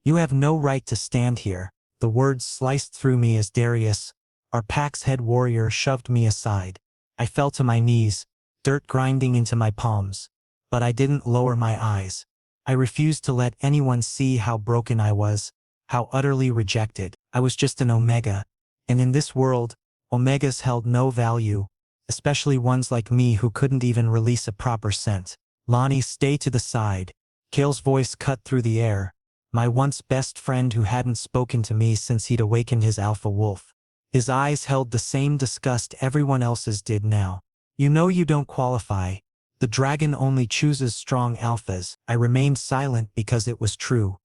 You have no right to stand here. The words sliced through me as Darius, our pack's head warrior, shoved me aside. I fell to my knees, dirt grinding into my palms. But I didn't lower my eyes. I refused to let anyone see how broken I was, how utterly rejected. I was just an Omega. And in this world, Omegas held no value, especially ones like me who couldn't even release a proper scent. Lonnie, stay to the side. Kale's voice cut through the air. My once best friend who hadn't spoken to me since he'd awakened his alpha wolf. His eyes held the same disgust everyone else's did now. You know you don't qualify. The dragon only chooses strong alphas. I remained silent because it was true.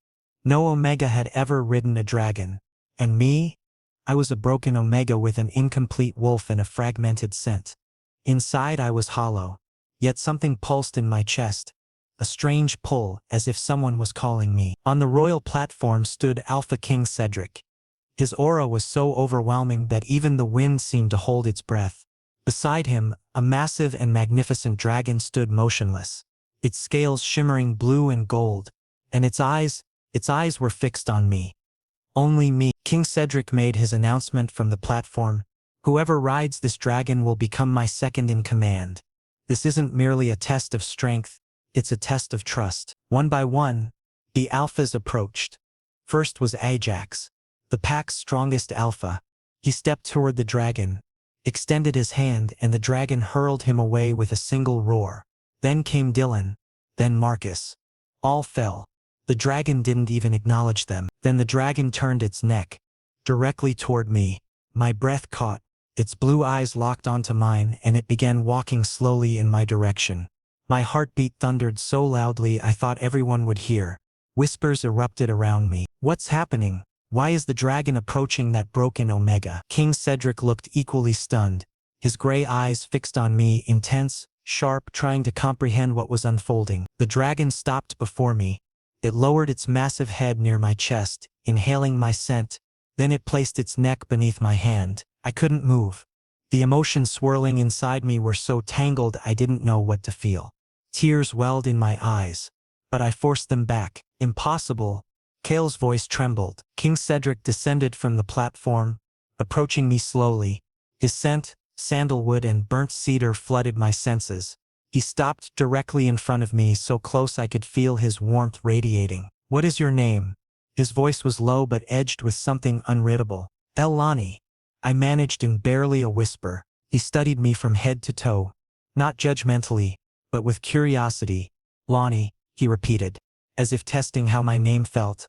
No Omega had ever ridden a dragon. And me? I was a broken Omega with an incomplete wolf and a fragmented scent. Inside I was hollow. Yet something pulsed in my chest. A strange pull, as if someone was calling me. On the royal platform stood Alpha King Cedric. His aura was so overwhelming that even the wind seemed to hold its breath. Beside him, a massive and magnificent dragon stood motionless, its scales shimmering blue and gold, and its eyes were fixed on me. Only me. King Cedric made his announcement from the platform. Whoever rides this dragon will become my second in command. This isn't merely a test of strength, it's a test of trust. One by one, the alphas approached. First was Ajax, the pack's strongest alpha. He stepped toward the dragon, extended his hand, and the dragon hurled him away with a single roar. Then came Dylan, then Marcus. All fell. The dragon didn't even acknowledge them. Then the dragon turned its neck, directly toward me. My breath caught, its blue eyes locked onto mine, and it began walking slowly in my direction. My heartbeat thundered so loudly I thought everyone would hear. Whispers erupted around me. What's happening? Why is the dragon approaching that broken Omega? King Cedric looked equally stunned, his gray eyes fixed on me, intense, sharp, trying to comprehend what was unfolding. The dragon stopped before me. It lowered its massive head near my chest, inhaling my scent. Then it placed its neck beneath my hand. I couldn't move. The emotions swirling inside me were so tangled I didn't know what to feel. Tears welled in my eyes, but I forced them back. Impossible. Kale's voice trembled. King Cedric descended from the platform, approaching me slowly. His scent, sandalwood and burnt cedar, flooded my senses. He stopped directly in front of me, so close I could feel his warmth radiating. What is your name? His voice was low but edged with something unreadable. Elani. I managed in barely a whisper. He studied me from head to toe, not judgmentally, but with curiosity. Lonnie, he repeated, as if testing how my name felt.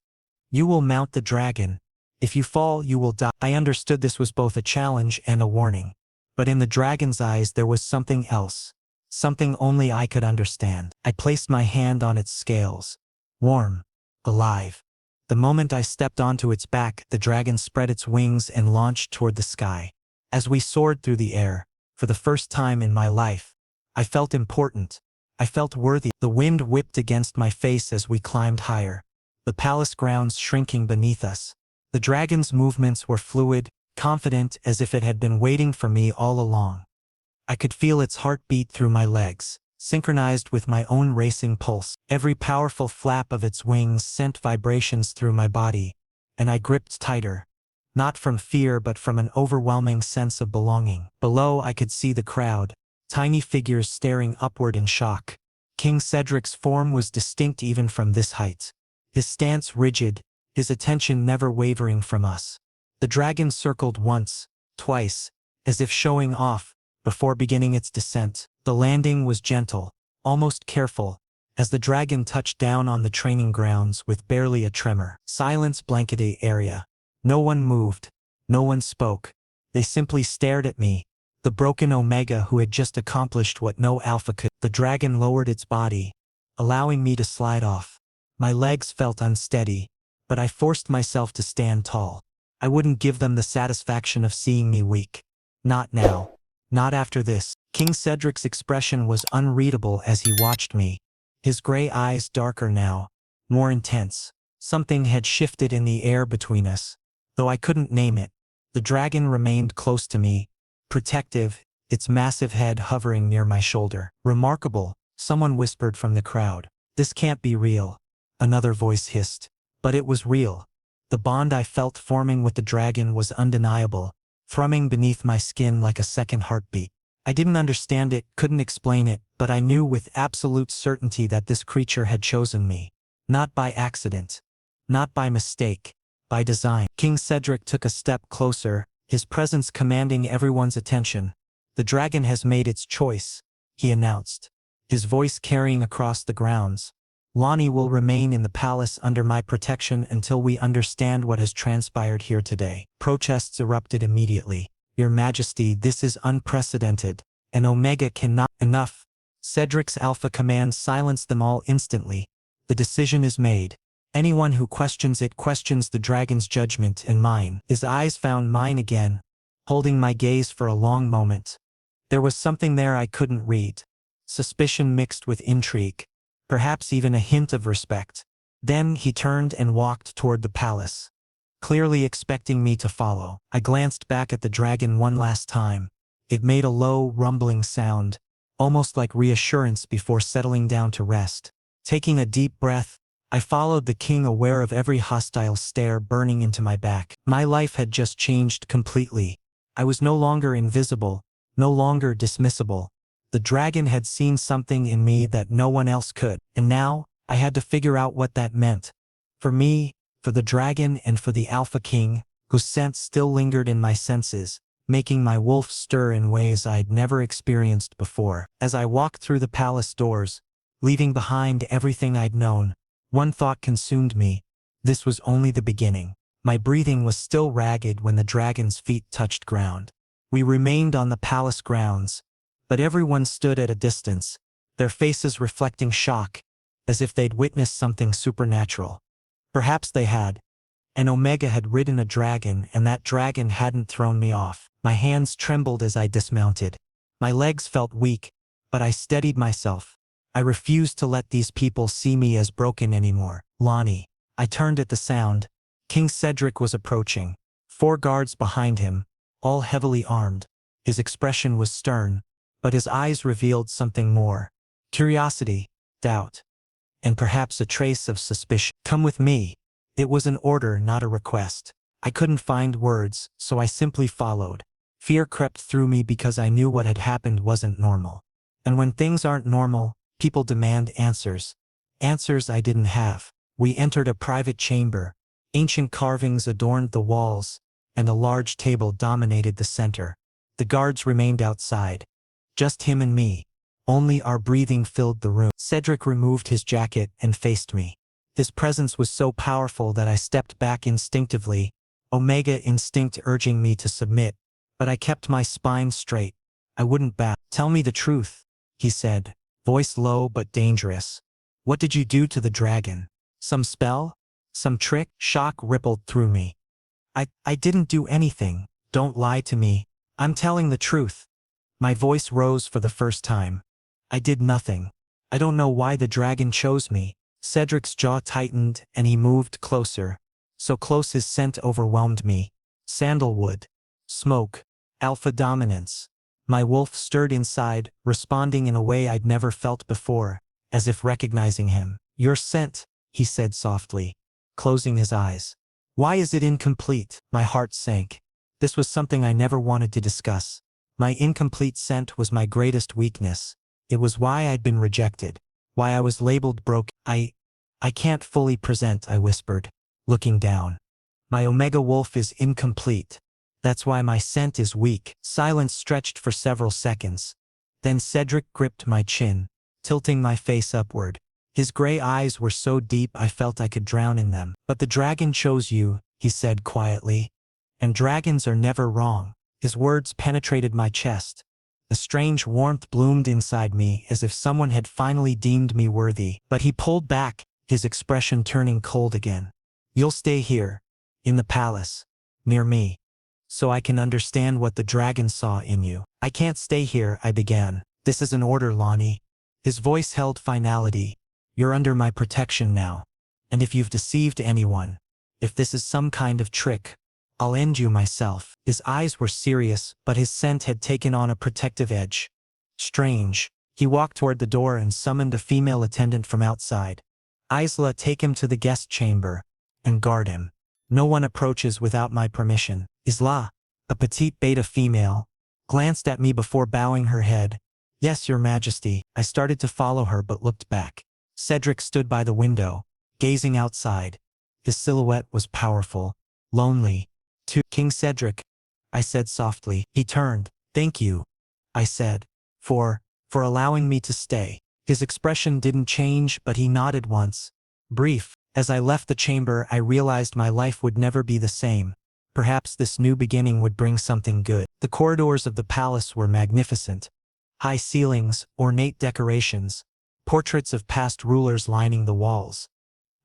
You will mount the dragon. If you fall, you will die. I understood this was both a challenge and a warning. But in the dragon's eyes there was something else. Something only I could understand. I placed my hand on its scales. Warm. Alive. The moment I stepped onto its back, the dragon spread its wings and launched toward the sky. As we soared through the air, for the first time in my life, I felt important. I felt worthy. The wind whipped against my face as we climbed higher, the palace grounds shrinking beneath us. The dragon's movements were fluid, confident, as if it had been waiting for me all along. I could feel its heartbeat through my legs, synchronized with my own racing pulse. Every powerful flap of its wings sent vibrations through my body, and I gripped tighter, not from fear but from an overwhelming sense of belonging. Below I could see the crowd, tiny figures staring upward in shock. King Cedric's form was distinct even from this height. His stance rigid, his attention never wavering from us. The dragon circled once, twice, as if showing off, before beginning its descent. The landing was gentle, almost careful, as the dragon touched down on the training grounds with barely a tremor. Silence blanketed the area. No one moved. No one spoke. They simply stared at me, the broken Omega who had just accomplished what no alpha could. The dragon lowered its body, allowing me to slide off. My legs felt unsteady, but I forced myself to stand tall. I wouldn't give them the satisfaction of seeing me weak. Not now. Not after this. King Cedric's expression was unreadable as he watched me, his gray eyes darker now, more intense. Something had shifted in the air between us, though I couldn't name it. The dragon remained close to me, protective, its massive head hovering near my shoulder. Remarkable, someone whispered from the crowd. This can't be real, another voice hissed. But it was real. The bond I felt forming with the dragon was undeniable, thrumming beneath my skin like a second heartbeat. I didn't understand it, couldn't explain it, but I knew with absolute certainty that this creature had chosen me. Not by accident. Not by mistake. By design. King Cedric took a step closer, his presence commanding everyone's attention. "The dragon has made its choice," he announced, his voice carrying across the grounds. "Lonnie will remain in the palace under my protection until we understand what has transpired here today." Protests erupted immediately. "Your Majesty, this is unprecedented, and Omega cannot—" "Enough." Cedric's alpha command silenced them all instantly. "The decision is made. Anyone who questions it questions the dragon's judgment and mine." His eyes found mine again, holding my gaze for a long moment. There was something there I couldn't read. Suspicion mixed with intrigue. Perhaps even a hint of respect. Then he turned and walked toward the palace, clearly expecting me to follow. I glanced back at the dragon one last time. It made a low, rumbling sound, almost like reassurance before settling down to rest. Taking a deep breath, I followed the king, aware of every hostile stare burning into my back. My life had just changed completely. I was no longer invisible, no longer dismissible. The dragon had seen something in me that no one else could, and now, I had to figure out what that meant. For me, for the dragon, and for the Alpha King, whose scent still lingered in my senses, making my wolf stir in ways I'd never experienced before. As I walked through the palace doors, leaving behind everything I'd known, one thought consumed me. This was only the beginning. My breathing was still ragged when the dragon's feet touched ground. We remained on the palace grounds, but everyone stood at a distance, their faces reflecting shock, as if they'd witnessed something supernatural. Perhaps they had. And Omega had ridden a dragon, and that dragon hadn't thrown me off. My hands trembled as I dismounted. My legs felt weak, but I steadied myself. I refused to let these people see me as broken anymore. "Lonnie." I turned at the sound. King Cedric was approaching. 4 guards behind him, all heavily armed. His expression was stern, but his eyes revealed something more. Curiosity, doubt, and perhaps a trace of suspicion. "Come with me." It was an order, not a request. I couldn't find words, so I simply followed. Fear crept through me because I knew what had happened wasn't normal. And when things aren't normal, people demand answers. Answers I didn't have. We entered a private chamber. Ancient carvings adorned the walls, and a large table dominated the center. The guards remained outside. Just him and me. Only our breathing filled the room. Cedric removed his jacket and faced me. His presence was so powerful that I stepped back instinctively, Omega instinct urging me to submit, but I kept my spine straight. I wouldn't bow. "Tell me the truth," he said, voice low but dangerous. "What did you do to the dragon? Some spell? Some trick?" Shock rippled through me. I didn't do anything. Don't lie to me. I'm telling the truth." My voice rose for the first time. "I did nothing. I don't know why the dragon chose me." Cedric's jaw tightened and he moved closer. So close his scent overwhelmed me. Sandalwood. Smoke. Alpha dominance. My wolf stirred inside, responding in a way I'd never felt before, as if recognizing him. "Your scent," he said softly, closing his eyes. "Why is it incomplete?" My heart sank. This was something I never wanted to discuss. My incomplete scent was my greatest weakness. It was why I'd been rejected. Why I was labeled broke. I can't fully present," I whispered, looking down. "My Omega wolf is incomplete. That's why my scent is weak." Silence stretched for several seconds. Then Cedric gripped my chin, tilting my face upward. His gray eyes were so deep I felt I could drown in them. "But the dragon chose you," he said quietly. "And dragons are never wrong." His words penetrated my chest. A strange warmth bloomed inside me, as if someone had finally deemed me worthy. But he pulled back, his expression turning cold again. "You'll stay here, in the palace, near me, so I can understand what the dragon saw in you." "I can't stay here," I began. "This is an order, Lonnie." His voice held finality. "You're under my protection now. And if you've deceived anyone, if this is some kind of trick, I'll end you myself." His eyes were serious, but his scent had taken on a protective edge. Strange. He walked toward the door and summoned a female attendant from outside. "Isla, take him to the guest chamber." and guard him. No one approaches without my permission. Isla, a petite beta female, glanced at me before bowing her head. Yes, your majesty. I started to follow her but looked back. Cedric stood by the window, gazing outside. His silhouette was powerful, lonely. To King Cedric, I said softly. He turned. Thank you, I said, for allowing me to stay. His expression didn't change, but he nodded once. Brief. As I left the chamber, I realized my life would never be the same. Perhaps this new beginning would bring something good. The corridors of the palace were magnificent. High ceilings, ornate decorations, portraits of past rulers lining the walls.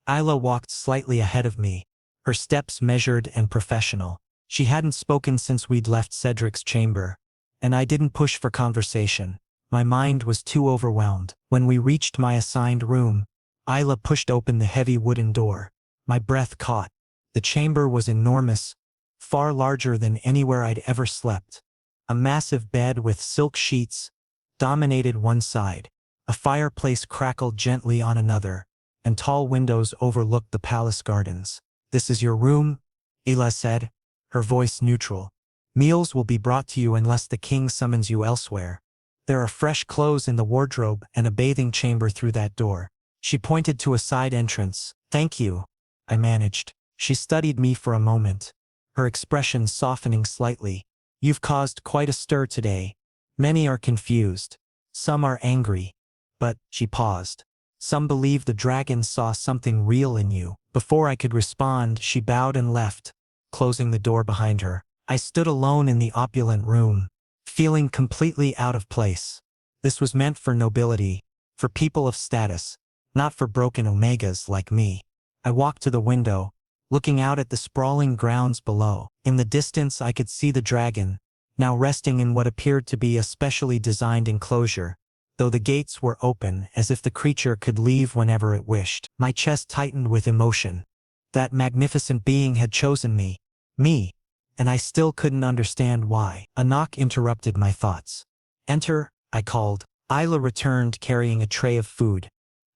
Isla walked slightly ahead of me, her steps measured and professional. She hadn't spoken since we'd left Cedric's chamber, and I didn't push for conversation. My mind was too overwhelmed. When we reached my assigned room, Isla pushed open the heavy wooden door. My breath caught. The chamber was enormous, far larger than anywhere I'd ever slept. A massive bed with silk sheets dominated one side. A fireplace crackled gently on another, and tall windows overlooked the palace gardens. This is your room, Isla said, her voice neutral. Meals will be brought to you unless the king summons you elsewhere. There are fresh clothes in the wardrobe and a bathing chamber through that door. She pointed to a side entrance. Thank you, I managed. She studied me for a moment, her expression softening slightly. You've caused quite a stir today. Many are confused. Some are angry. But, she paused. Some believe the dragon saw something real in you. Before I could respond, she bowed and left, closing the door behind her. I stood alone in the opulent room, feeling completely out of place. This was meant for nobility, for people of status, not for broken omegas like me. I walked to the window, looking out at the sprawling grounds below. In the distance I could see the dragon, now resting in what appeared to be a specially designed enclosure, though the gates were open as if the creature could leave whenever it wished. My chest tightened with emotion. That magnificent being had chosen me, and I still couldn't understand why. A knock interrupted my thoughts. Enter, I called. Isla returned carrying a tray of food.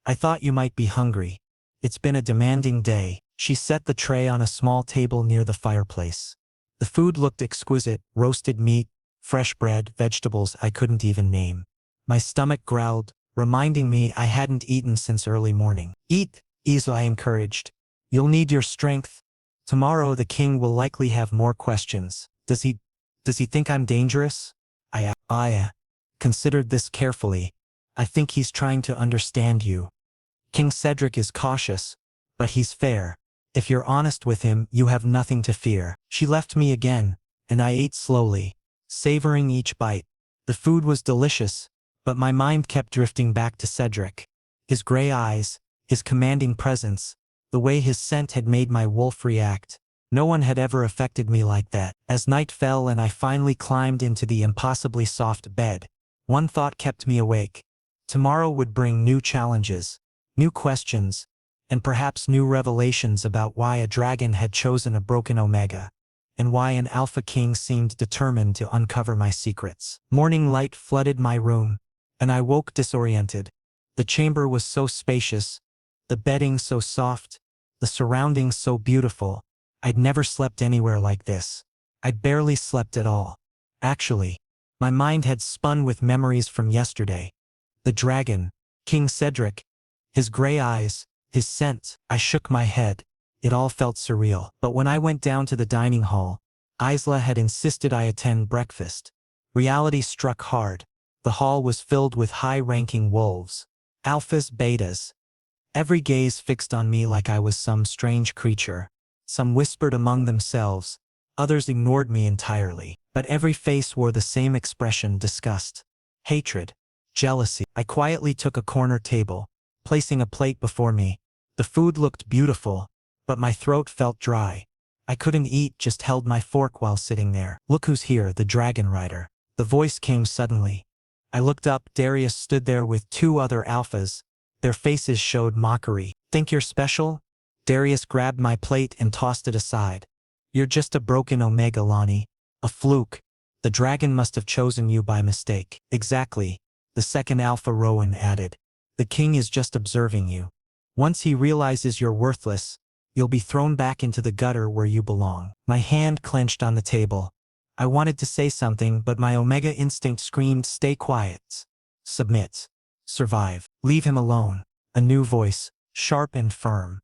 I thought you might be hungry. It's been a demanding day. She set the tray on a small table near the fireplace. The food looked exquisite: roasted meat, fresh bread, vegetables I couldn't even name. My stomach growled, reminding me I hadn't eaten since early morning. Eat, Isla, I encouraged. You'll need your strength. Tomorrow the king will likely have more questions. Does he think I'm dangerous? I considered this carefully. I think he's trying to understand you. King Cedric is cautious, but he's fair. If you're honest with him, you have nothing to fear. She left me again, and I ate slowly, savoring each bite. The food was delicious, but my mind kept drifting back to Cedric. His gray eyes, his commanding presence, the way his scent had made my wolf react. No one had ever affected me like that. As night fell and I finally climbed into the impossibly soft bed, one thought kept me awake. Tomorrow would bring new challenges, new questions, and perhaps new revelations about why a dragon had chosen a broken omega, and why an alpha king seemed determined to uncover my secrets. Morning light flooded my room, and I woke disoriented. The chamber was so spacious, the bedding so soft, the surroundings so beautiful. I'd never slept anywhere like this. I'd barely slept at all. Actually, my mind had spun with memories from yesterday. The dragon, King Cedric, his gray eyes, his scent. I shook my head. It all felt surreal. But when I went down to the dining hall, Isla had insisted I attend breakfast. Reality struck hard. The hall was filled with high-ranking wolves, alphas, betas. Every gaze fixed on me like I was some strange creature. Some whispered among themselves, others ignored me entirely. But every face wore the same expression: disgust, hatred, jealousy. I quietly took a corner table, placing a plate before me. The food looked beautiful, but my throat felt dry. I couldn't eat, just held my fork while sitting there. Look who's here, the dragon rider. The voice came suddenly. I looked up. Darius stood there with two other alphas. Their faces showed mockery. Think you're special? Darius grabbed my plate and tossed it aside. You're just a broken omega, Lonnie. A fluke. The dragon must have chosen you by mistake. Exactly, the second alpha Rowan added. The king is just observing you. Once he realizes you're worthless, you'll be thrown back into the gutter where you belong. My hand clenched on the table. I wanted to say something, but my Omega instinct screamed, stay quiet. Submit. Survive. Leave him alone. A new voice, sharp and firm.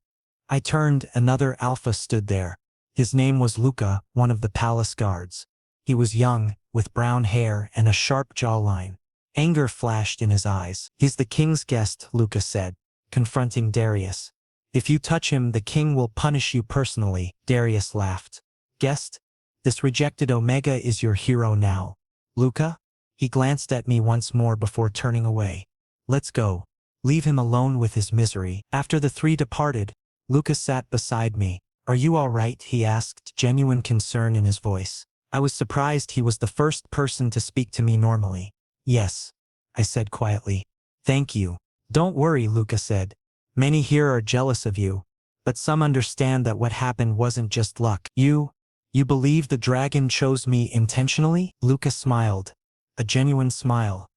I turned, another Alpha stood there. His name was Luca, one of the palace guards. He was young, with brown hair and a sharp jawline. Anger flashed in his eyes. He's the king's guest, Luca said, confronting Darius. If you touch him, the king will punish you personally. Darius laughed. Guest? This rejected Omega is your hero now. Luca? He glanced at me once more before turning away. Let's go. Leave him alone with his misery. After the three departed, Luca sat beside me. Are you all right? He asked, genuine concern in his voice. I was surprised he was the first person to speak to me normally. Yes, I said quietly. Thank you. Don't worry, Luca said. Many here are jealous of you, but some understand that what happened wasn't just luck. You believe the dragon chose me intentionally? Luca smiled. A genuine smile.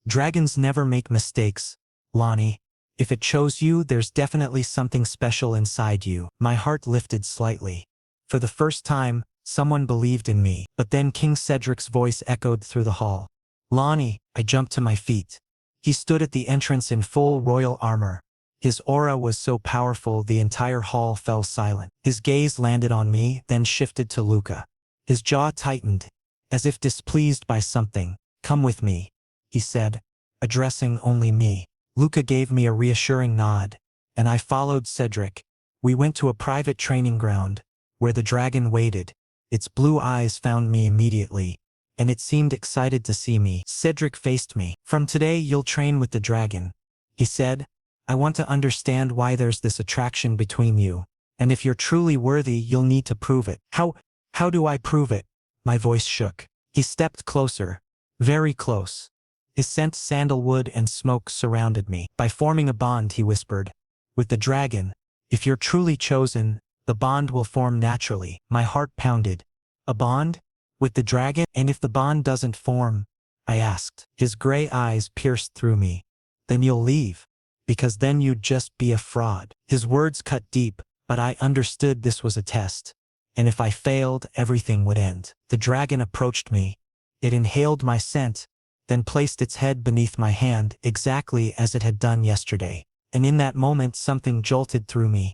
Dragons never make mistakes, Lonnie. If it chose you, there's definitely something special inside you. My heart lifted slightly. For the first time, someone believed in me. But then King Cedric's voice echoed through the hall. Lonnie, I jumped to my feet. He stood at the entrance in full royal armor. His aura was so powerful the entire hall fell silent. His gaze landed on me, then shifted to Luca. His jaw tightened, as if displeased by something. Come with me, he said, addressing only me. Luca gave me a reassuring nod, and I followed Cedric. We went to a private training ground, where the dragon waited. Its blue eyes found me immediately, and it seemed excited to see me. Cedric faced me. From today you'll train with the dragon, he said. I want to understand why there's this attraction between you, and if you're truly worthy you'll need to prove it. How do I prove it? My voice shook. He stepped closer, very close. His scent sandalwood and smoke surrounded me. By forming a bond, he whispered. With the dragon, if you're truly chosen, the bond will form naturally. My heart pounded. A bond? With the dragon? And if the bond doesn't form? I asked. His gray eyes pierced through me. Then you'll leave. Because then you'd just be a fraud. His words cut deep, but I understood this was a test. And if I failed, everything would end. The dragon approached me. It inhaled my scent, then placed its head beneath my hand exactly as it had done yesterday. And in that moment something jolted through me.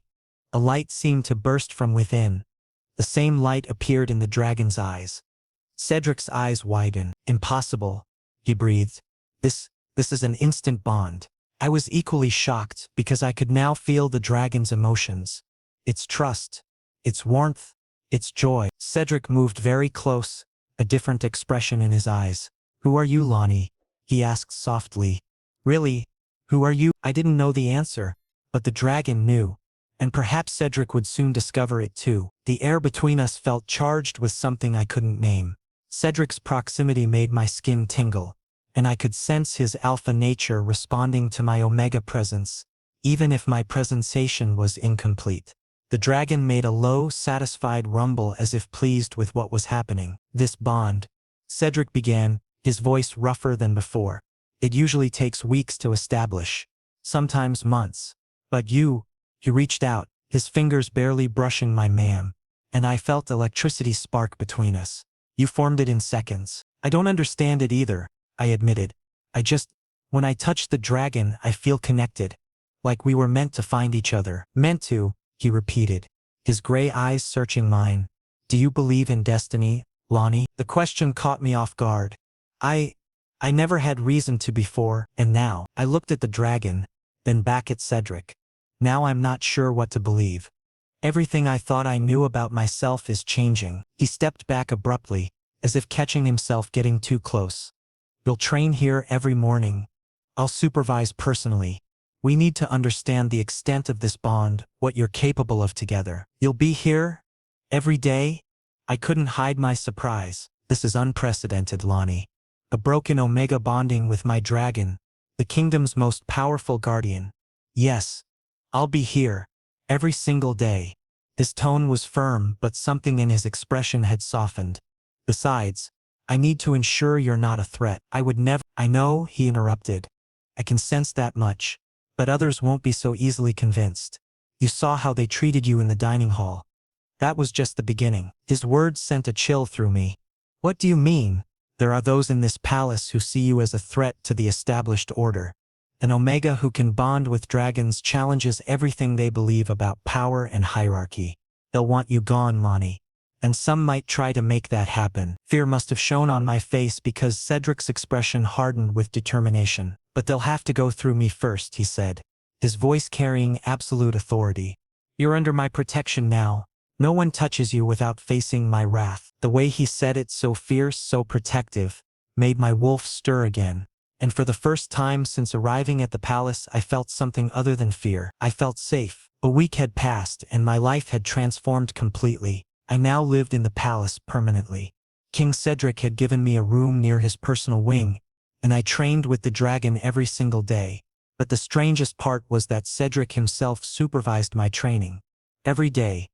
A light seemed to burst from within. The same light appeared in the dragon's eyes. Cedric's eyes widened. Impossible, he breathed. This is an instant bond. I was equally shocked because I could now feel the dragon's emotions. Its trust, its warmth, its joy. Cedric moved very close, a different expression in his eyes. Who are you, Lonnie? He asked softly. Really? Who are you? I didn't know the answer, but the dragon knew. And perhaps Cedric would soon discover it too. The air between us felt charged with something I couldn't name. Cedric's proximity made my skin tingle, and I could sense his alpha nature responding to my Omega presence, even if my presentation was incomplete. The dragon made a low, satisfied rumble as if pleased with what was happening. This bond, Cedric began, his voice rougher than before. It usually takes weeks to establish, sometimes months. But he reached out, his fingers barely brushing my mane, and I felt electricity spark between us. You formed it in seconds. I don't understand it either, I admitted. When I touch the dragon, I feel connected. Like we were meant to find each other. Meant to, he repeated, his gray eyes searching mine. Do you believe in destiny, Lonnie? The question caught me off guard. I never had reason to before, and now. I looked at the dragon, then back at Cedric. Now I'm not sure what to believe. Everything I thought I knew about myself is changing. He stepped back abruptly, as if catching himself getting too close. You'll train here every morning. I'll supervise personally. We need to understand the extent of this bond, what you're capable of together. You'll be here? Every day? I couldn't hide my surprise. This is unprecedented, Lonnie. A broken Omega bonding with my dragon, the kingdom's most powerful guardian. Yes, I'll be here, every single day. His tone was firm, but something in his expression had softened. Besides, I need to ensure you're not a threat. I would never— I know, he interrupted. I can sense that much, but others won't be so easily convinced. You saw how they treated you in the dining hall. That was just the beginning. His words sent a chill through me. What do you mean? There are those in this palace who see you as a threat to the established order. An Omega who can bond with dragons challenges everything they believe about power and hierarchy. They'll want you gone, Lonnie. And some might try to make that happen. Fear must have shown on my face because Cedric's expression hardened with determination. But they'll have to go through me first, he said, his voice carrying absolute authority. You're under my protection now. No one touches you without facing my wrath. The way he said it, so fierce, so protective, made my wolf stir again. And for the first time since arriving at the palace, I felt something other than fear. I felt safe. A week had passed and my life had transformed completely. I now lived in the palace permanently. King Cedric had given me a room near his personal wing, and I trained with the dragon every single day. But the strangest part was that Cedric himself supervised my training. Every day.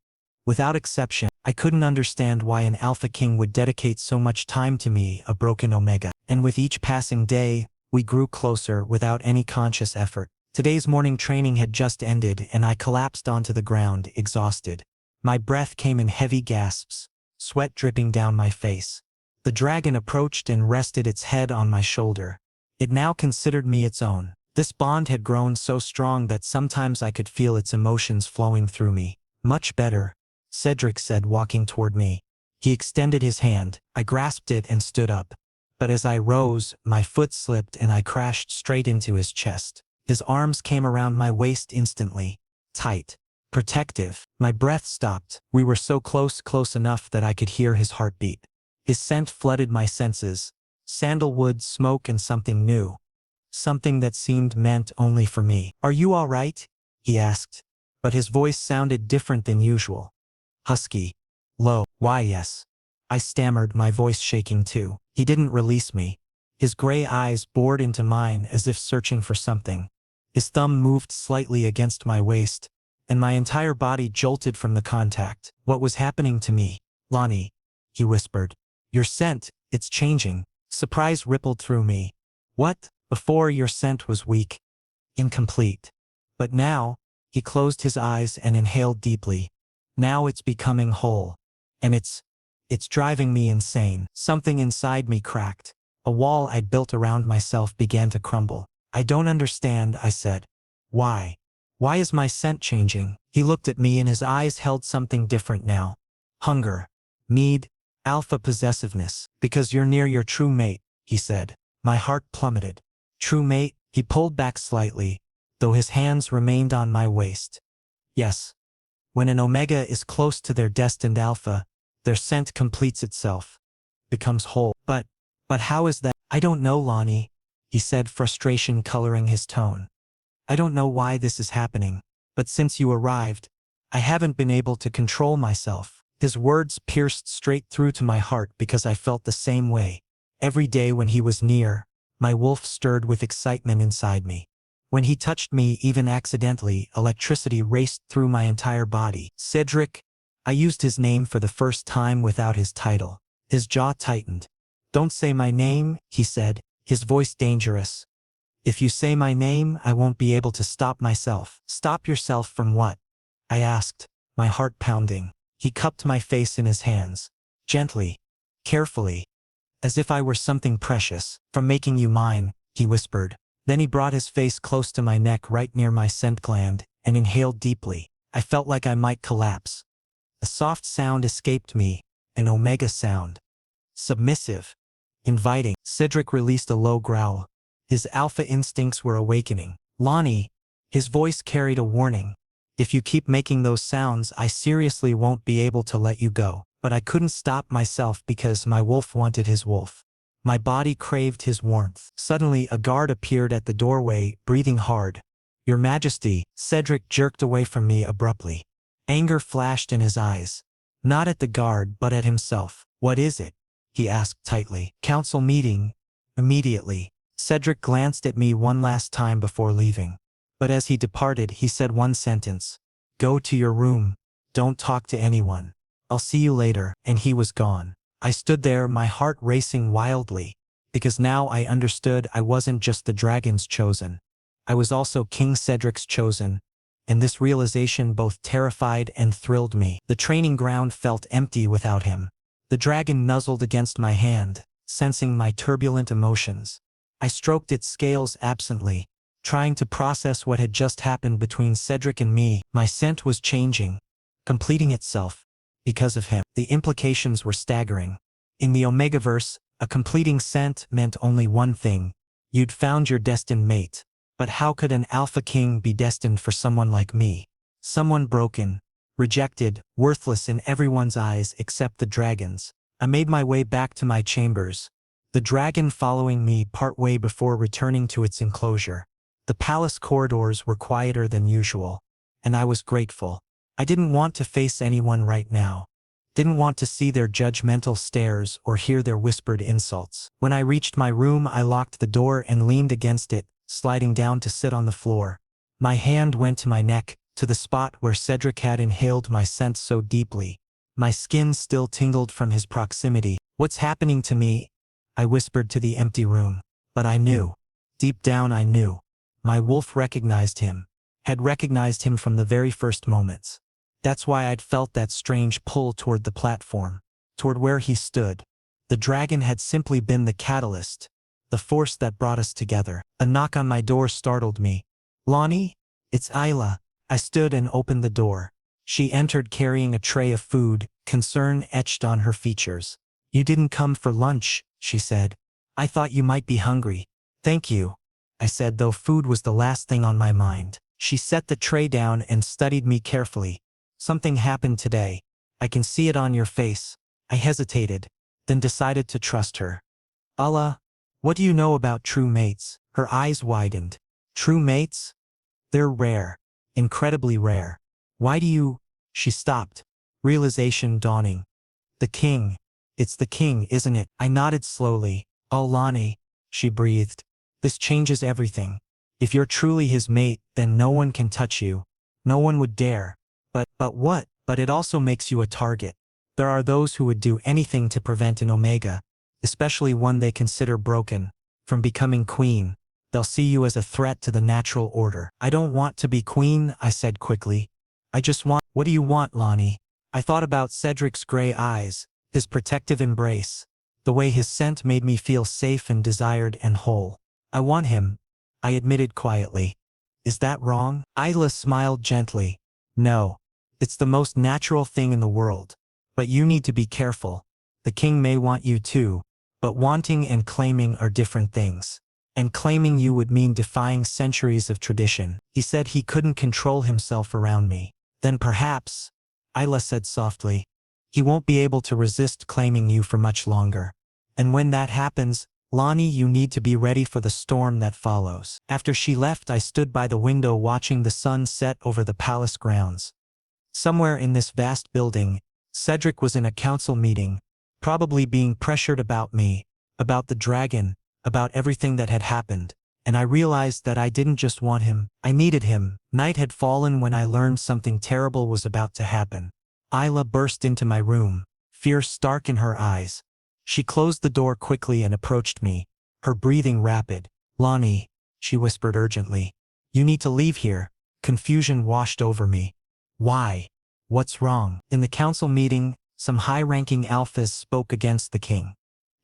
Without exception, I couldn't understand why an Alpha King would dedicate so much time to me, a broken Omega. And with each passing day, we grew closer without any conscious effort. Today's morning training had just ended and I collapsed onto the ground, exhausted. My breath came in heavy gasps, sweat dripping down my face. The dragon approached and rested its head on my shoulder. It now considered me its own. This bond had grown so strong that sometimes I could feel its emotions flowing through me. Much better, Cedric said, walking toward me. He extended his hand. I grasped it and stood up. But as I rose, my foot slipped and I crashed straight into his chest. His arms came around my waist instantly. Tight. Protective. My breath stopped. We were so close enough that I could hear his heartbeat. His scent flooded my senses. Sandalwood, smoke, and something new. Something that seemed meant only for me. Are you all right? He asked. But his voice sounded different than usual. Husky. Low. Why, yes. I stammered, my voice shaking too. He didn't release me. His gray eyes bored into mine as if searching for something. His thumb moved slightly against my waist, and my entire body jolted from the contact. What was happening to me? Lonnie, he whispered. Your scent, it's changing. Surprise rippled through me. What? Before your scent was weak. Incomplete. But now, he closed his eyes and inhaled deeply. Now it's becoming whole. And it's driving me insane. Something inside me cracked. A wall I'd built around myself began to crumble. I don't understand, I said. Why? Why is my scent changing? He looked at me and his eyes held something different now. Hunger. Need. Alpha possessiveness. Because you're near your true mate, he said. My heart plummeted. True mate? He pulled back slightly, though his hands remained on my waist. Yes. When an Omega is close to their destined Alpha, their scent completes itself. Becomes whole. But how is that? I don't know, Lonnie, he said, frustration coloring his tone. I don't know why this is happening, but since you arrived, I haven't been able to control myself. His words pierced straight through to my heart because I felt the same way. Every day when he was near, my wolf stirred with excitement inside me. When he touched me, even accidentally, electricity raced through my entire body. Cedric, I used his name for the first time without his title. His jaw tightened. Don't say my name, he said, his voice dangerous. If you say my name, I won't be able to stop myself. Stop yourself from what? I asked, my heart pounding. He cupped my face in his hands. Gently. Carefully. As if I were something precious. From making you mine, he whispered. Then he brought his face close to my neck right near my scent gland, and inhaled deeply. I felt like I might collapse. A soft sound escaped me, an Omega sound. Submissive. Inviting. Cedric released a low growl. His alpha instincts were awakening. Lonnie, his voice carried a warning. If you keep making those sounds, I seriously won't be able to let you go. But I couldn't stop myself because my wolf wanted his wolf. My body craved his warmth. Suddenly, a guard appeared at the doorway, breathing hard. Your Majesty, Cedric jerked away from me abruptly. Anger flashed in his eyes. Not at the guard, but at himself. What is it? He asked tightly. Council meeting. Immediately. Cedric glanced at me one last time before leaving. But as he departed, he said one sentence. Go to your room. Don't talk to anyone. I'll see you later. And he was gone. I stood there, my heart racing wildly. Because now I understood I wasn't just the dragon's chosen. I was also King Cedric's chosen. and this realization both terrified and thrilled me. The training ground felt empty without him. The dragon nuzzled against my hand, sensing my turbulent emotions. I stroked its scales absently, trying to process what had just happened between Cedric and me. My scent was changing, completing itself, because of him. The implications were staggering. In the Omegaverse, a completing scent meant only one thing: you'd found your destined mate. But how could an Alpha King be destined for someone like me? Someone broken, rejected, worthless in everyone's eyes except the dragon's. I made my way back to my chambers, the dragon following me partway before returning to its enclosure. The palace corridors were quieter than usual, and I was grateful. I didn't want to face anyone right now. Didn't want to see their judgmental stares or hear their whispered insults. When I reached my room, I locked the door and leaned against it, sliding down to sit on the floor. My hand went to my neck, to the spot where Cedric had inhaled my scent so deeply. My skin still tingled from his proximity. "What's happening to me?" I whispered to the empty room. But I knew. Deep down I knew. My wolf recognized him. Had recognized him from the very first moments. That's why I'd felt that strange pull toward the platform, toward where he stood. The dragon had simply been the catalyst, the force that brought us together. A knock on my door startled me. "Lonnie? It's Isla." I stood and opened the door. She entered carrying a tray of food, concern etched on her features. "You didn't come for lunch," she said. "I thought you might be hungry." "Thank you," I said, though food was the last thing on my mind. She set the tray down and studied me carefully. "Something happened today. I can see it on your face." I hesitated, then decided to trust her. "Allah, what do you know about true mates?" Her eyes widened. "True mates? They're rare. Incredibly rare. Why do you—" She stopped, realization dawning. "The king. It's the king, isn't it?" I nodded slowly. "Oh, Lonnie," she breathed. "This changes everything. If you're truly his mate, then no one can touch you. No one would dare. But what? But it also makes you a target. There are those who would do anything to prevent an Omega, especially one they consider broken, from becoming queen. They'll see you as a threat to the natural order." "I don't want to be queen," I said quickly. "I just want—" "What do you want, Lonnie?" I thought about Cedric's gray eyes, his protective embrace, the way his scent made me feel safe and desired and whole. "I want him," I admitted quietly. "Is that wrong?" Isla smiled gently. "No. It's the most natural thing in the world. But you need to be careful. The king may want you too, but wanting and claiming are different things. And claiming you would mean defying centuries of tradition." He said he couldn't control himself around me. "Then perhaps," Isla said softly, "he won't be able to resist claiming you for much longer. And when that happens, Lonnie, you need to be ready for the storm that follows." After she left, I stood by the window watching the sun set over the palace grounds. Somewhere in this vast building, Cedric was in a council meeting, probably being pressured about me, about the dragon, about everything that had happened. And I realized that I didn't just want him, I needed him. Night had fallen when I learned something terrible was about to happen. Isla burst into my room, fear stark in her eyes. She closed the door quickly and approached me, her breathing rapid. "Lonnie," she whispered urgently. "You need to leave here." Confusion washed over me. "Why? What's wrong?" In the council meeting, some high-ranking alphas spoke against the king.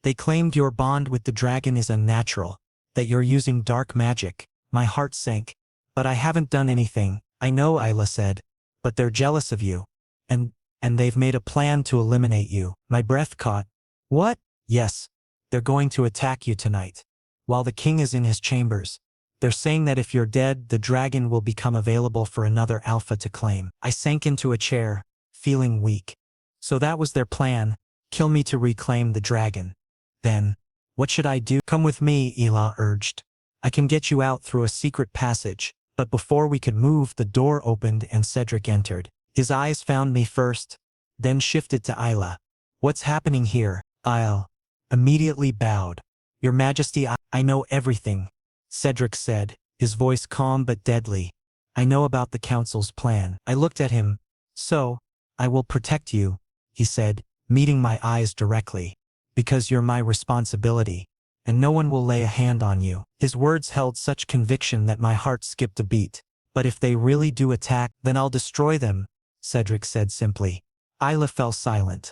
They claimed your bond with the dragon is unnatural, that you're using dark magic. My heart sank. "But I haven't done anything." "I know," Isla said, "but they're jealous of you. And they've made a plan to eliminate you." My breath caught. "What?" "Yes. They're going to attack you tonight, while the king is in his chambers. They're saying that if you're dead, the dragon will become available for another alpha to claim." I sank into a chair, feeling weak. So that was their plan, kill me to reclaim the dragon. Then, what should I do? "Come with me," Ela urged. "I can get you out through a secret passage." But before we could move, the door opened and Cedric entered. His eyes found me first, then shifted to Isla. "What's happening here?" Isla immediately bowed. "Your Majesty, I know everything," Cedric said, his voice calm but deadly. "I know about the council's plan." I looked at him. "So, I will protect you," he said, meeting my eyes directly. "Because you're my responsibility, and no one will lay a hand on you." His words held such conviction that my heart skipped a beat. But if they really do attack, then I'll destroy them, Cedric said simply. Isla fell silent.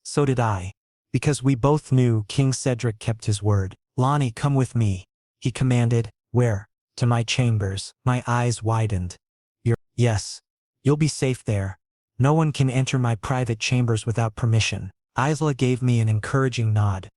So did I. Because we both knew King Cedric kept his word. Lonnie, come with me, he commanded. Where? To my chambers. My eyes widened. Yes. You'll be safe there. No one can enter my private chambers without permission. Isla gave me an encouraging nod.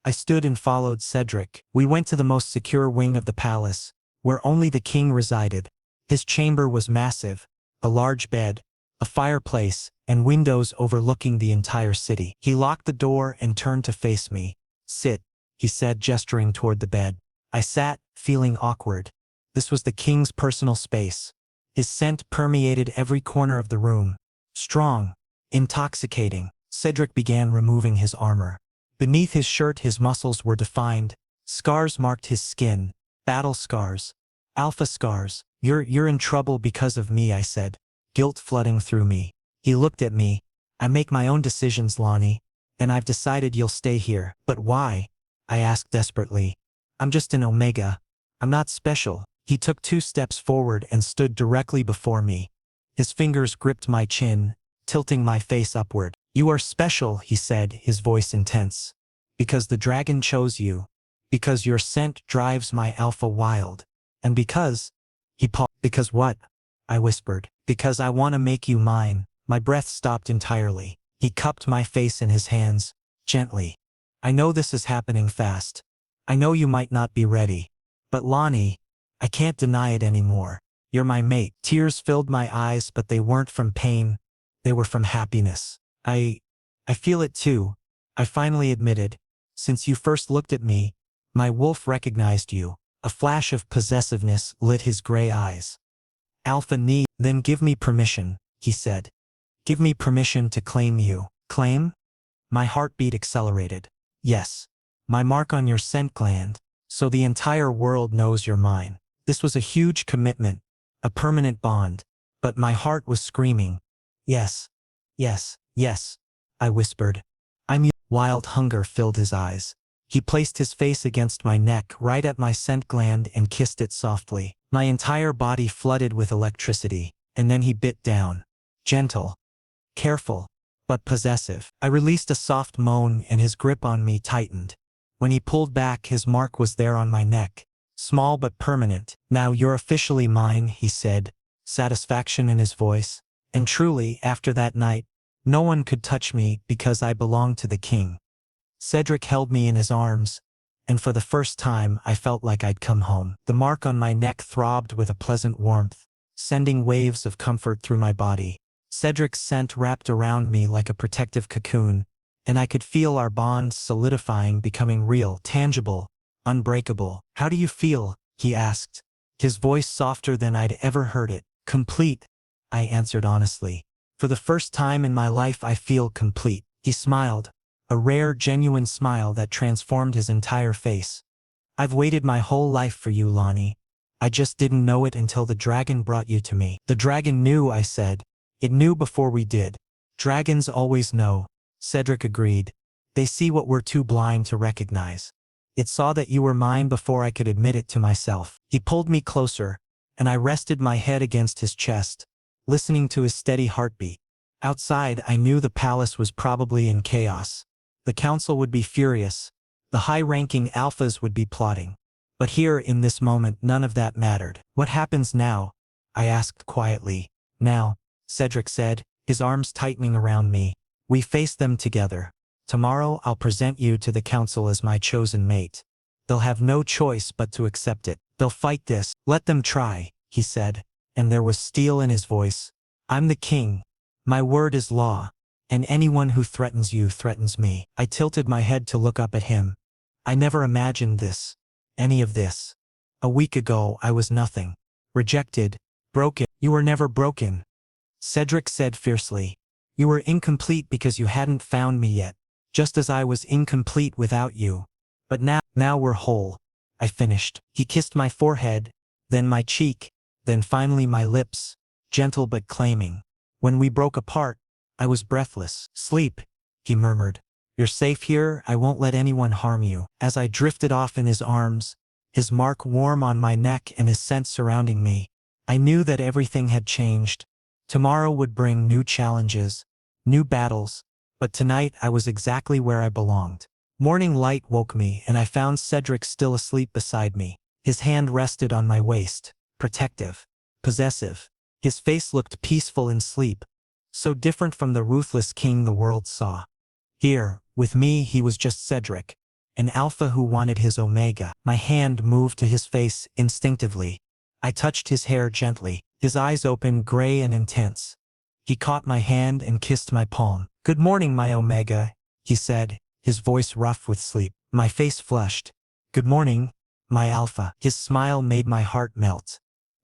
I stood and followed Cedric. We went to the most secure wing of the palace, where only the king resided. His chamber was massive, a large bed, a fireplace, and windows overlooking the entire city. He locked the door and turned to face me. Sit, he said, gesturing toward the bed. I sat, feeling awkward. This was the king's personal space. His scent permeated every corner of the room. Strong, intoxicating. Cedric began removing his armor. Beneath his shirt his muscles were defined. Scars marked his skin. Battle scars. Alpha scars. You're in trouble because of me, I said, guilt flooding through me. He looked at me. I make my own decisions, Lonnie, and I've decided you'll stay here. But why? I asked desperately. I'm just an Omega. I'm not special. He took 2 steps forward and stood directly before me. His fingers gripped my chin, tilting my face upward. You are special, he said, his voice intense. Because the dragon chose you. Because your scent drives my alpha wild. And because... He paused. Because what? I whispered. Because I want to make you mine. My breath stopped entirely. He cupped my face in his hands, gently. I know this is happening fast. I know you might not be ready. But Lonnie, I can't deny it anymore. You're my mate. Tears filled my eyes, but they weren't from pain. They were from happiness. I feel it too, I finally admitted. Since you first looked at me, my wolf recognized you. A flash of possessiveness lit his gray eyes. Alpha need, then give me permission, he said. Give me permission to claim you. Claim? My heartbeat accelerated. Yes. My mark on your scent gland, so the entire world knows you're mine. This was a huge commitment, a permanent bond, but my heart was screaming. Yes. Yes. Yes. I whispered. Wild hunger filled his eyes. He placed his face against my neck right at my scent gland and kissed it softly. My entire body flooded with electricity, and then he bit down. Gentle. Careful. But possessive. I released a soft moan and his grip on me tightened. When he pulled back, his mark was there on my neck. Small but permanent. Now you're officially mine, he said, satisfaction in his voice. And truly, after that night, no one could touch me because I belonged to the king. Cedric held me in his arms, and for the first time I felt like I'd come home. The mark on my neck throbbed with a pleasant warmth, sending waves of comfort through my body. Cedric's scent wrapped around me like a protective cocoon, and I could feel our bond solidifying, becoming real, tangible, unbreakable. How do you feel? He asked, his voice softer than I'd ever heard it. Complete, I answered honestly. For the first time in my life I feel complete. He smiled, a rare, genuine smile that transformed his entire face. I've waited my whole life for you, Lonnie. I just didn't know it until the dragon brought you to me. The dragon knew, I said. It knew before we did. Dragons always know, Cedric agreed. They see what we're too blind to recognize. It saw that you were mine before I could admit it to myself. He pulled me closer, and I rested my head against his chest, listening to his steady heartbeat. Outside, I knew the palace was probably in chaos. The council would be furious. The high-ranking alphas would be plotting. But here, in this moment, none of that mattered. What happens now? I asked quietly. Now, Cedric said, his arms tightening around me. We face them together. Tomorrow I'll present you to the council as my chosen mate. They'll have no choice but to accept it. They'll fight this. Let them try, he said, and there was steel in his voice. I'm the king. My word is law. And anyone who threatens you threatens me. I tilted my head to look up at him. I never imagined this. Any of this. A week ago I was nothing. Rejected. Broken. You were never broken, Cedric said fiercely. You were incomplete because you hadn't found me yet, just as I was incomplete without you. But now we're whole, I finished. He kissed my forehead, then my cheek, then finally my lips, gentle but claiming. When we broke apart, I was breathless. Sleep, he murmured. You're safe here, I won't let anyone harm you. As I drifted off in his arms, his mark warm on my neck and his scent surrounding me, I knew that everything had changed. Tomorrow would bring new challenges, new battles, but tonight I was exactly where I belonged. Morning light woke me and I found Cedric still asleep beside me. His hand rested on my waist, protective, possessive. His face looked peaceful in sleep, so different from the ruthless king the world saw. Here, with me, he was just Cedric, an alpha who wanted his omega. My hand moved to his face instinctively. I touched his hair gently, his eyes open, gray and intense. He caught my hand and kissed my palm. "Good morning, my omega," he said, his voice rough with sleep. My face flushed. "Good morning, my alpha." His smile made my heart melt.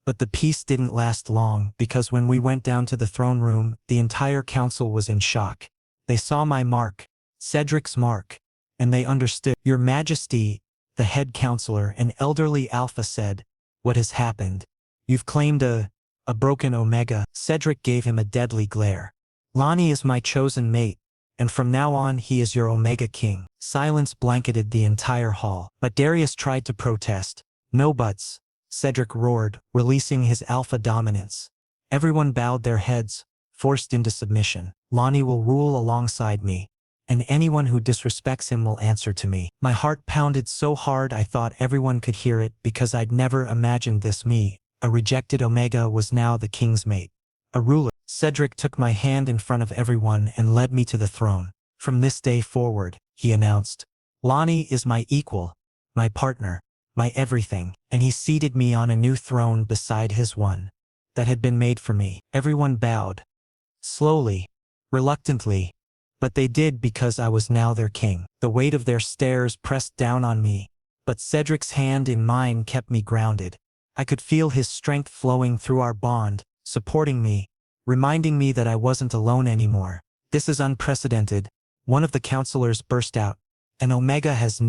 But the peace didn't last long, because when we went down to the throne room, the entire council was in shock. They saw my mark, Cedric's mark, and they understood. "Your Majesty," the head counselor, an elderly alpha, said, "what has happened? You've claimed a broken omega." Cedric gave him a deadly glare. "Lonnie is my chosen mate, and from now on he is your omega king." Silence blanketed the entire hall, but Darius tried to protest. "No buts," Cedric roared, releasing his alpha dominance. Everyone bowed their heads, forced into submission. "Lonnie will rule alongside me, and anyone who disrespects him will answer to me." My heart pounded so hard I thought everyone could hear it, because I'd never imagined this. Me, a rejected omega, was now the king's mate, a ruler. Cedric took my hand in front of everyone and led me to the throne. "From this day forward," he announced, "Lonnie is my equal, my partner, my everything." And he seated me on a new throne beside his one that had been made for me. Everyone bowed. Slowly, reluctantly, but they did, because I was now their king. The weight of their stares pressed down on me, but Cedric's hand in mine kept me grounded. I could feel his strength flowing through our bond, supporting me, reminding me that I wasn't alone anymore. "This is unprecedented," one of the counselors burst out. An omega has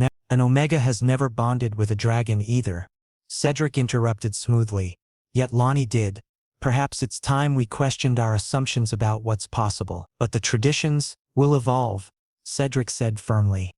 never bonded with a dragon either." Cedric interrupted smoothly. "Yet Lonnie did. Perhaps it's time we questioned our assumptions about what's possible." "But the traditions will evolve," Cedric said firmly.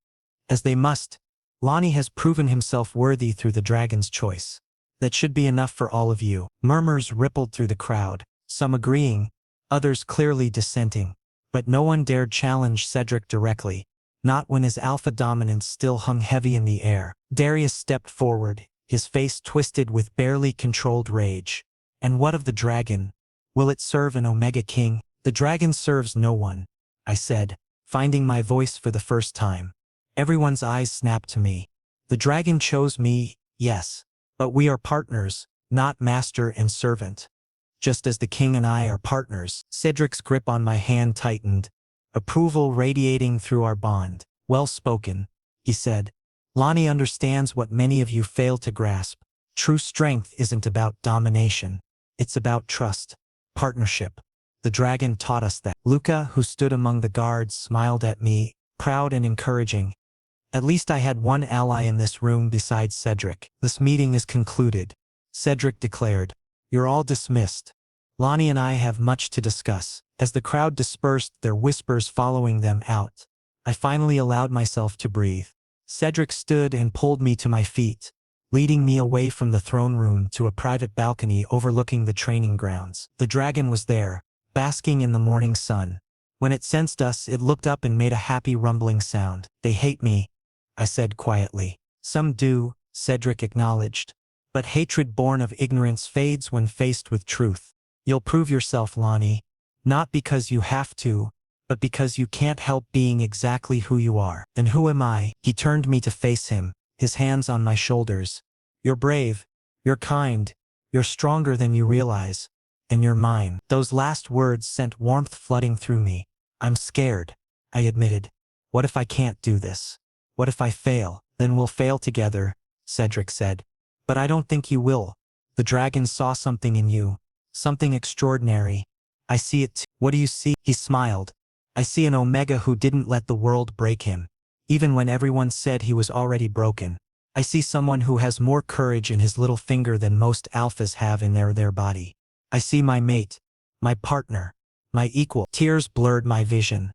"As they must. Lonnie has proven himself worthy through the dragon's choice. That should be enough for all of you." Murmurs rippled through the crowd, some agreeing, others clearly dissenting. But no one dared challenge Cedric directly, not when his alpha dominance still hung heavy in the air. Darius stepped forward, his face twisted with barely controlled rage. "And what of the dragon? Will it serve an omega king?" "The dragon serves no one," I said, finding my voice for the first time. Everyone's eyes snapped to me. "The dragon chose me, yes. But we are partners, not master and servant. Just as the king and I are partners." Cedric's grip on my hand tightened, approval radiating through our bond. "Well spoken," he said. "Lonnie understands what many of you fail to grasp. True strength isn't about domination. It's about trust, partnership. The dragon taught us that." Luca, who stood among the guards, smiled at me, proud and encouraging. At least I had one ally in this room besides Cedric. "This meeting is concluded," Cedric declared. "You're all dismissed. Lonnie and I have much to discuss." As the crowd dispersed, their whispers following them out, I finally allowed myself to breathe. Cedric stood and pulled me to my feet, leading me away from the throne room to a private balcony overlooking the training grounds. The dragon was there, basking in the morning sun. When it sensed us, it looked up and made a happy rumbling sound. "They hate me," I said quietly. "Some do," Cedric acknowledged. "But hatred born of ignorance fades when faced with truth. You'll prove yourself, Lonnie. Not because you have to, but because you can't help being exactly who you are." "Then who am I?" He turned me to face him, his hands on my shoulders. "You're brave. You're kind. You're stronger than you realize. And you're mine." Those last words sent warmth flooding through me. "I'm scared," I admitted. "What if I can't do this? What if I fail?" "Then we'll fail together," Cedric said. "But I don't think you will. The dragon saw something in you. Something extraordinary. I see it too." "What do you see?" He smiled. "I see an omega who didn't let the world break him, even when everyone said he was already broken. I see someone who has more courage in his little finger than most alphas have in their body. I see my mate, my partner, my equal." Tears blurred my vision.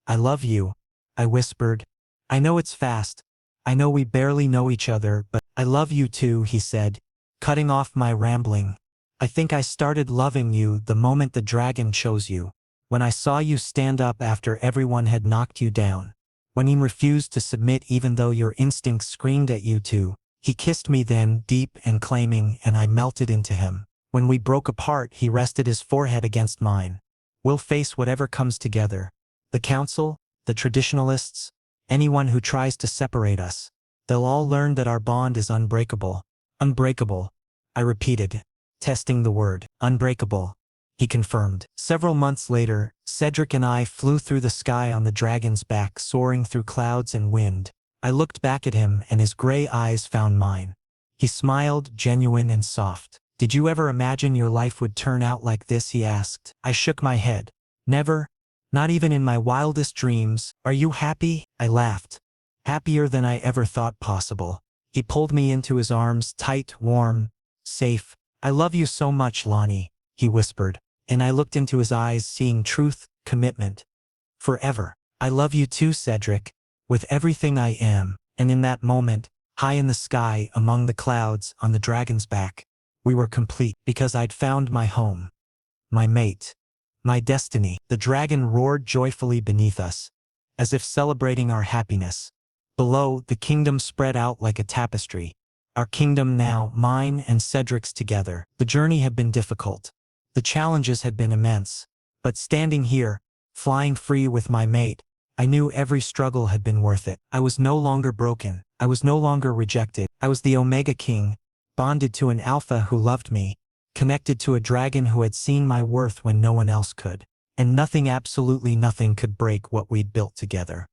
"I love you," I whispered. "I know it's fast. I know we barely know each other, but I love you too," he said, cutting off my rambling. I think I started loving you the moment the dragon chose you. When I saw you stand up after everyone had knocked you down. When you refused to submit even though your instincts screamed at you to. He kissed me then, deep and claiming, and I melted into him. When we broke apart, he rested his forehead against mine. We'll face whatever comes together. The council, the traditionalists, anyone who tries to separate us. They'll all learn that our bond is unbreakable. Unbreakable, I repeated, testing the word. Unbreakable, he confirmed. Several months later, Cedric and I flew through the sky on the dragon's back, soaring through clouds and wind. I looked back at him and his gray eyes found mine. He smiled, genuine and soft. Did you ever imagine your life would turn out like this? He asked. I shook my head. Never. Not even in my wildest dreams. Are you happy? I laughed. Happier than I ever thought possible. He pulled me into his arms, tight, warm, safe. I love you so much, Lonnie, he whispered. And I looked into his eyes, seeing truth, commitment. Forever. I love you too, Cedric. With everything I am. And in that moment, high in the sky, among the clouds, on the dragon's back, we were complete, because I'd found my home. My mate. My destiny. The dragon roared joyfully beneath us, as if celebrating our happiness. Below, the kingdom spread out like a tapestry. Our kingdom now, mine and Cedric's together. The journey had been difficult. The challenges had been immense. But standing here, flying free with my mate, I knew every struggle had been worth it. I was no longer broken. I was no longer rejected. I was the Omega King, bonded to an alpha who loved me, connected to a dragon who had seen my worth when no one else could. And nothing, absolutely nothing, could break what we'd built together.